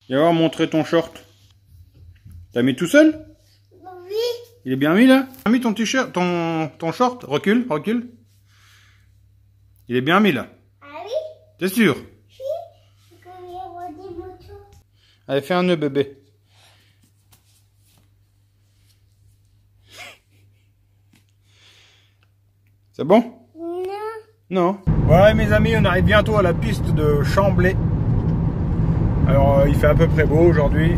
Viens voir, montrer ton short. T'as mis tout seul? Oui. Il est bien mis là? T'as mis ton t-shirt, ton short? Recule, recule. Il est bien mis là. Ah oui? T'es sûr? Oui. Allez, fais un nœud bébé. C'est bon? Non. Non. Voilà mes amis, on arrive bientôt à la piste de Chamblay. Alors il fait à peu près beau aujourd'hui.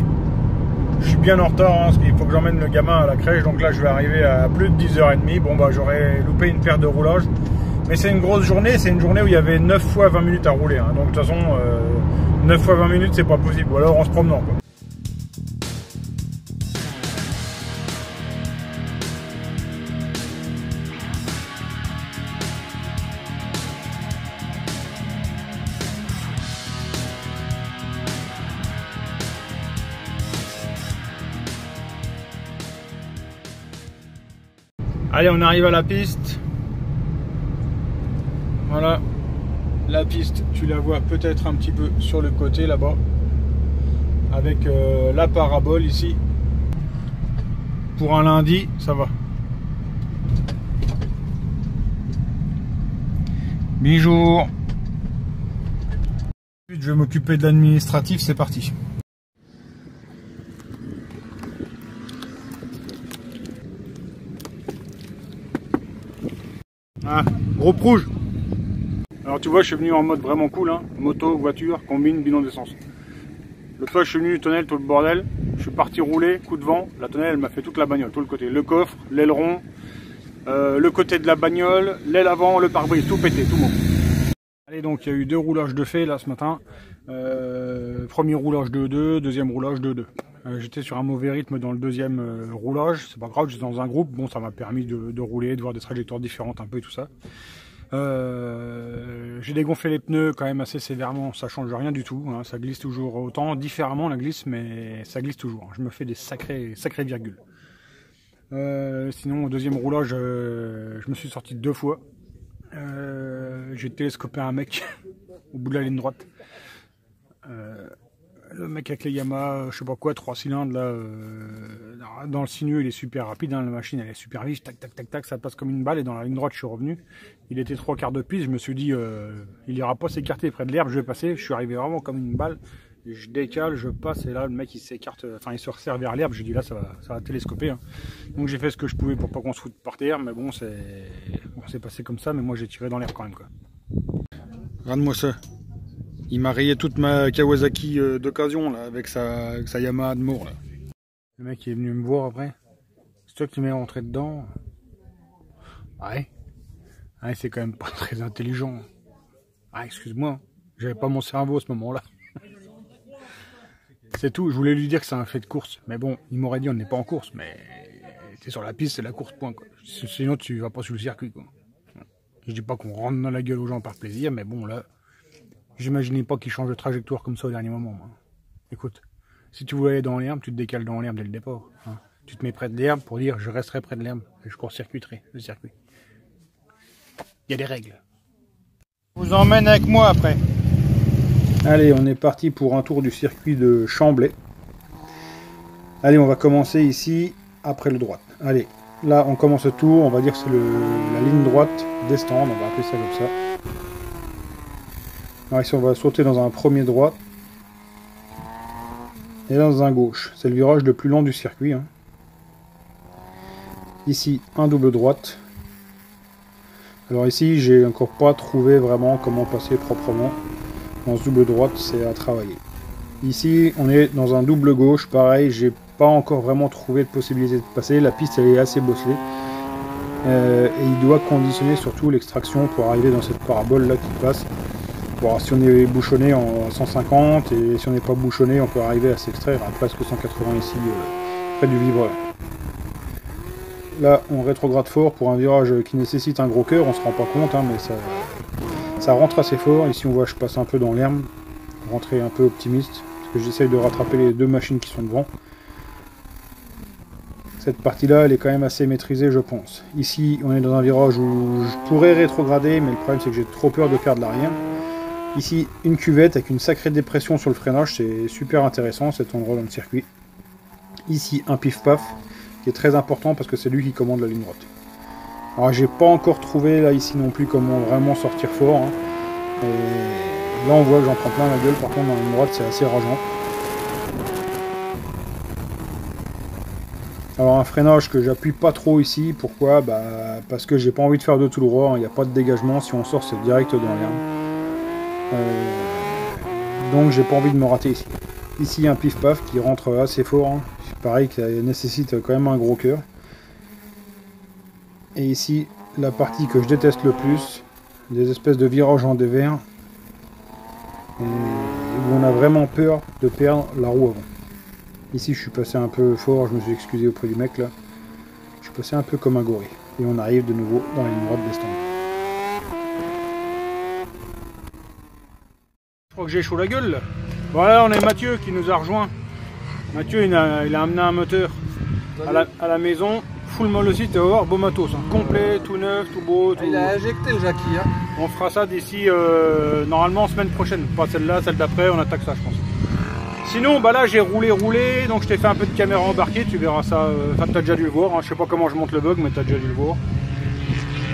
Je suis bien en retard hein, parce qu'il faut que j'emmène le gamin à la crèche. Donc là je vais arriver à plus de 10h30. Bon bah j'aurais loupé une paire de roulages. Mais c'est une grosse journée, c'est une journée où il y avait 9 fois 20 minutes à rouler. Hein. Donc de toute façon, 9 fois 20 minutes c'est pas possible. Ou alors en se promenant quoi. Allez, on arrive à la piste. Voilà, la piste, tu la vois peut-être un petit peu sur le côté là-bas. Avec la parabole ici. Pour un lundi, ça va. Bonjour. Je vais m'occuper de l'administratif, c'est parti. Ah, gros rouge. Alors tu vois, je suis venu en mode vraiment cool, hein. Moto, voiture, combine, bidon d'essence. L'autre fois je suis venu tonnelle, tout le bordel. Je suis parti rouler, coup de vent. La tonnelle elle m'a fait toute la bagnole, tout le côté. Le coffre, l'aileron, le côté de la bagnole, l'aile avant, le pare-brise, tout pété, tout bon. Allez, donc il y a eu 2 roulages de fait là ce matin. Premier roulage de 2, deuxième roulage de 2. J'étais sur un mauvais rythme dans le deuxième roulage, c'est pas grave, j'étais dans un groupe, bon ça m'a permis de rouler, de voir des trajectoires différentes un peu et tout ça. J'ai dégonflé les pneus quand même assez sévèrement, ça change rien du tout, hein, ça glisse toujours autant, différemment la glisse, mais ça glisse toujours, je me fais des sacrées virgules. Sinon au deuxième roulage, je me suis sorti 2 fois, j'ai télescopé un mec au bout de la ligne droite. Le mec avec les Yamaha, je sais pas quoi, 3 cylindres là, dans le sinueux il est super rapide, hein, la machine elle est super vive, tac tac tac tac, ça passe comme une balle et dans la ligne droite je suis revenu. Il était 3/4 de piste, je me suis dit il ira pas s'écarter près de l'herbe, je vais passer, je suis arrivé vraiment comme une balle, je décale, je passe et là le mec il s'écarte, enfin il se resserre vers l'herbe, j'ai dit là ça va télescoper. Hein. Donc j'ai fait ce que je pouvais pour pas qu'on se foute par terre, mais bon c'est passé comme ça, mais moi j'ai tiré dans l'herbe quand même quoi. Regarde-moi ça. Il m'a rayé toute ma Kawasaki d'occasion là avec sa Yamaha de Moore là. Le mec il est venu me voir après. C'est toi qui m'es rentré dedans. Ouais. Ouais, c'est quand même pas très intelligent. Ah excuse-moi, j'avais pas mon cerveau à ce moment-là. C'est tout, je voulais lui dire que c'est un fait de course. Mais bon, il m'aurait dit on n'est pas en course, mais c'est sur la piste, c'est la course point quoi. Sinon tu vas pas sur le circuit quoi. Je dis pas qu'on rentre dans la gueule aux gens par plaisir, mais bon là. J'imaginais pas qu'il change de trajectoire comme ça au dernier moment. Moi. Écoute, si tu voulais aller dans l'herbe, tu te décales dans l'herbe dès le départ. Hein. Tu te mets près de l'herbe pour dire je resterai près de l'herbe et je court-circuiterai le circuit. Il y a des règles. Je vous emmène avec moi après. Allez, on est parti pour un tour du circuit de Chamblay. Allez, on va commencer ici après le droite. Allez, là on commence le tour, on va dire que c'est la ligne droite des stands, on va appeler ça comme ça. Alors ici on va sauter dans un premier droit et dans un gauche. C'est le virage le plus long du circuit. Hein. Ici un double droite. Alors ici j'ai encore pas trouvé vraiment comment passer proprement. Dans ce double droite c'est à travailler. Ici on est dans un double gauche. Pareil, j'ai pas encore vraiment trouvé de possibilité de passer. La piste elle est assez bosselée. Et il doit conditionner surtout l'extraction pour arriver dans cette parabole là qui passe. Bon, si on est bouchonné en 150 et si on n'est pas bouchonné, on peut arriver à s'extraire à presque 180 ici, près du vibreur. Là, on rétrograde fort pour un virage qui nécessite un gros cœur, on se rend pas compte, hein, mais ça rentre assez fort. Ici, on voit je passe un peu dans l'herbe, rentrer un peu optimiste, parce que j'essaye de rattraper les 2 machines qui sont devant. Cette partie-là, elle est quand même assez maîtrisée, je pense. Ici, on est dans un virage où je pourrais rétrograder, mais le problème, c'est que j'ai trop peur de perdre l'arrière. Ici, une cuvette avec une sacrée dépression sur le freinage, c'est super intéressant cet endroit dans le circuit. Ici, un pif-paf, qui est très important parce que c'est lui qui commande la ligne droite. Alors, j'ai pas encore trouvé là ici non plus comment vraiment sortir fort. Hein. Et là, on voit que j'en prends plein la gueule, par contre, dans la ligne droite, c'est assez rageant. Alors, un freinage que j'appuie pas trop ici, pourquoi? Bah, parce que j'ai pas envie de faire de tout droit, il n'y a pas de dégagement, si on sort, c'est direct dans l'herbe. Donc j'ai pas envie de me rater ici. Ici un pif-paf qui rentre assez fort, hein. C'est pareil, qui nécessite quand même un gros cœur. Et ici la partie que je déteste le plus, des espèces de virages en dévers, où on a vraiment peur de perdre la roue avant. Ici je suis passé un peu fort, je me suis excusé auprès du mec là. Je suis passé un peu comme un gorille. Et on arrive de nouveau dans la ligne droite d'Estaing. Je crois que j'ai chaud la gueule là. Voilà, on est Mathieu qui nous a rejoint. Mathieu il a amené un moteur à la maison, full molosite, tu vas voir, beau matos, hein. Complet, tout neuf, tout beau. Tout... Il a injecté le Jackie. Hein. On fera ça d'ici normalement semaine prochaine, pas celle-là, celle d'après, on attaque ça je pense. Sinon bah là j'ai roulé, donc je t'ai fait un peu de caméra embarquée, tu verras ça, enfin t'as déjà dû le voir, hein. Je sais pas comment je monte le bug mais t'as déjà dû le voir.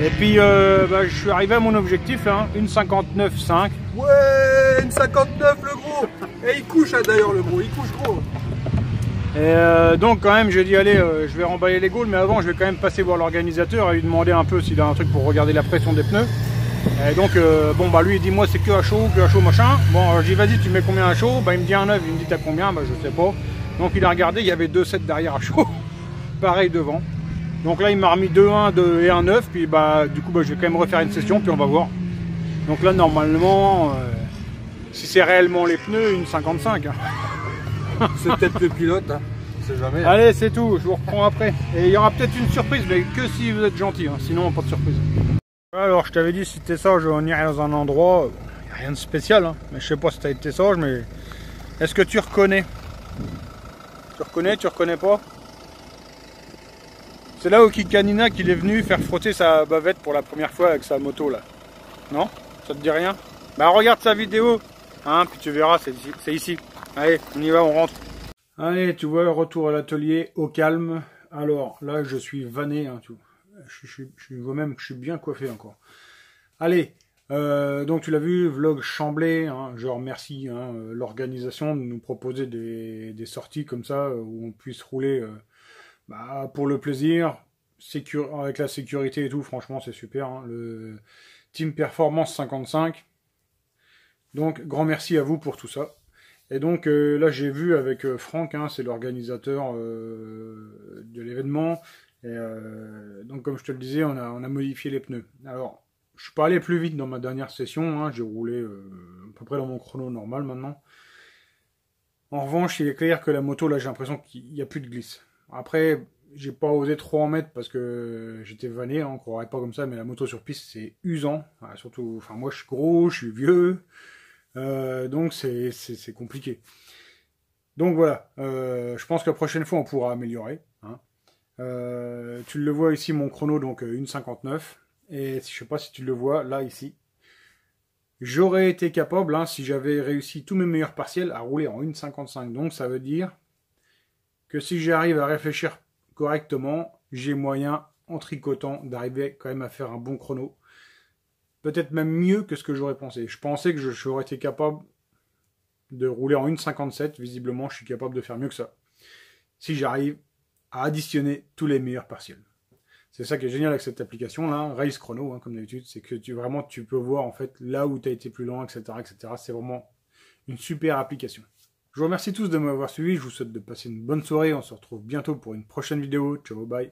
Et puis bah, je suis arrivé à mon objectif, hein, une 59,5. Ouais, une 59 le gros. Et il couche hein, d'ailleurs le gros, il couche gros. Et donc quand même j'ai dit allez je vais remballer les gaules, mais avant je vais quand même passer voir l'organisateur et lui demander un peu s'il a un truc pour regarder la pression des pneus. Et donc bon bah lui il dit moi c'est que à chaud machin. Bon je dis vas-y tu mets combien à chaud, bah il me dit un 9, il me dit t'as combien, bah je sais pas. Donc il a regardé, il y avait 2,7 derrière à chaud, pareil devant. Donc là il m'a remis 2,1 et 1,9, puis bah du coup bah, je vais quand même refaire une session puis on va voir. Donc là normalement si c'est réellement les pneus, une 55. Hein. C'est peut-être le pilote, hein. On sait jamais. Hein. Allez c'est tout, je vous reprends après. Et il y aura peut-être une surprise, mais que si vous êtes gentil, hein. Sinon pas de surprise. Alors je t'avais dit si t'es sage on irait dans un endroit, il n'y a rien de spécial, hein. Mais je sais pas si t'as été sage, mais est-ce que tu reconnais? Tu reconnais pas? C'est là où Kikanina qu'il est venu faire frotter sa bavette pour la première fois avec sa moto là. Non? Ça te dit rien? Bah regarde sa vidéo, hein, puis tu verras, c'est ici. Allez, on y va, on rentre. Allez, tu vois, retour à l'atelier, au calme. Alors, là, je suis vanné, hein, tout. Je vois même que je suis bien coiffé encore. Allez, donc tu l'as vu, vlog chamblé, hein, je remercie hein, l'organisation de nous proposer des sorties comme ça, où on puisse rouler bah, pour le plaisir, avec la sécurité et tout, franchement c'est super. Hein, le Team Performance 55. Donc, grand merci à vous pour tout ça. Et donc là j'ai vu avec Franck, hein, c'est l'organisateur de l'événement. Et donc comme je te le disais, on a modifié les pneus. Alors, je suis pas allé plus vite dans ma dernière session, hein, j'ai roulé à peu près dans mon chrono normal maintenant. En revanche, il est clair que la moto, là j'ai l'impression qu'il n'y a plus de glisse. Après, j'ai pas osé trop en mettre parce que j'étais vanné, hein, on croirait pas comme ça, mais la moto sur piste c'est usant. Voilà, surtout, enfin moi je suis gros, je suis vieux. Donc c'est compliqué. Donc voilà, je pense que la prochaine fois on pourra améliorer. Hein. Tu le vois ici mon chrono, donc 1,59. Et je sais pas si tu le vois là ici. J'aurais été capable, hein, si j'avais réussi tous mes meilleurs partiels, à rouler en 1,55. Donc ça veut dire que si j'arrive à réfléchir correctement, j'ai moyen, en tricotant, d'arriver quand même à faire un bon chrono. Peut-être même mieux que ce que j'aurais pensé. Je pensais que j'aurais été capable de rouler en 1,57. Visiblement, je suis capable de faire mieux que ça. Si j'arrive à additionner tous les meilleurs partiels. C'est ça qui est génial avec cette application là, Race Chrono, hein, comme d'habitude. C'est que tu peux voir en fait là où tu as été plus loin, etc. etc. C'est vraiment une super application. Je vous remercie tous de m'avoir suivi. Je vous souhaite de passer une bonne soirée. On se retrouve bientôt pour une prochaine vidéo. Ciao, bye.